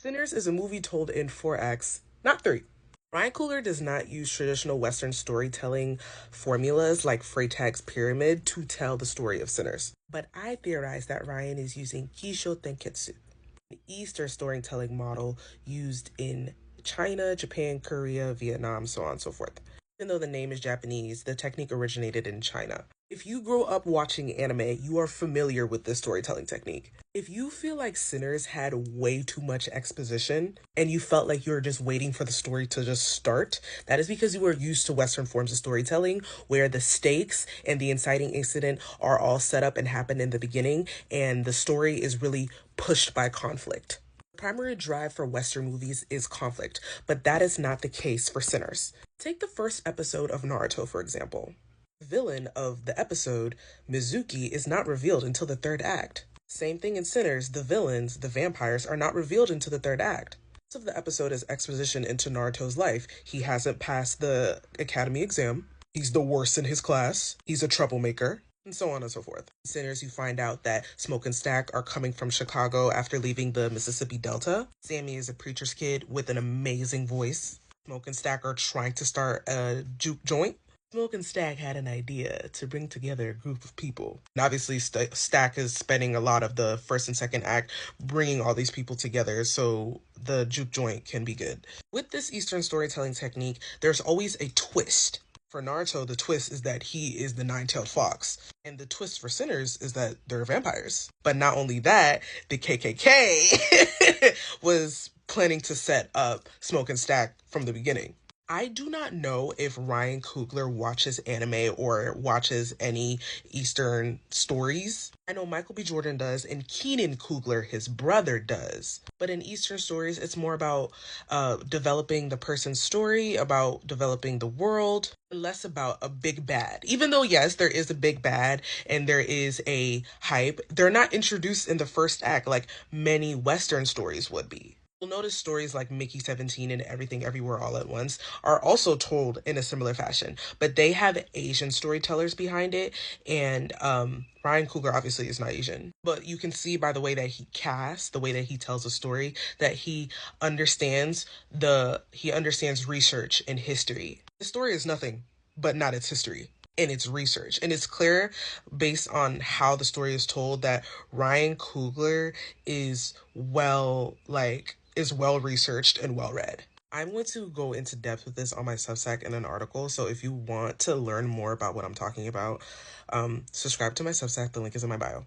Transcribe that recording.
Sinners is a movie told in four acts, not three. Ryan Coogler does not use traditional Western storytelling formulas like Freytag's pyramid to tell the story of Sinners. But I theorize that Ryan is using Kisho Tenketsu, an Eastern storytelling model used in China, Japan, Korea, Vietnam, so on and so forth. Even though the name is Japanese, the technique originated in China. If you grow up watching anime, you are familiar with this storytelling technique. If you feel like Sinners had way too much exposition and you felt like you were just waiting for the story to just start, that is because you were used to Western forms of storytelling where the stakes and the inciting incident are all set up and happen in the beginning, and the story is really pushed by conflict. The primary drive for Western movies is conflict, but that is not the case for Sinners. Take the first episode of Naruto, for example. The villain of the episode, Mizuki, is not revealed until the third act. Same thing in Sinners, the villains, the vampires, are not revealed until the third act. Most of the episode is exposition into Naruto's life. He hasn't passed the academy exam. He's the worst in his class. He's a troublemaker. And so on and so forth. In Sinners, you find out that Smoke and Stack are coming from Chicago after leaving the Mississippi Delta. Sammy is a preacher's kid with an amazing voice. Smoke and Stack are trying to start a juke joint. Smoke and Stack had an idea to bring together a group of people. And obviously, Stack is spending a lot of the first and second act bringing all these people together so the juke joint can be good. With this Eastern storytelling technique, there's always a twist. For Naruto, the twist is that he is the nine-tailed fox. And the twist for Sinners is that they're vampires. But not only that, the KKK was planning to set up Smoke and Stack from the beginning. I do not know if Ryan Coogler watches anime or watches any Eastern stories. I know Michael B. Jordan does, and Keenan Coogler, his brother, does. But in Eastern stories, it's more about developing the person's story, about developing the world, less about a big bad. Even though, yes, there is a big bad and there is a hype, they're not introduced in the first act like many Western stories would be. You'll notice stories like Mickey 17 and Everything Everywhere All at Once are also told in a similar fashion, but they have Asian storytellers behind it, and Ryan Coogler obviously is not Asian, but you can see by the way that he casts, the way that he tells a story, that he understands research and history. The story is nothing but not its history and its research. And it's clear based on how the story is told that Ryan Coogler is well researched and well read. I'm going to go into depth with this on my Substack in an article. So if you want to learn more about what I'm talking about, subscribe to my Substack. The link is in my bio.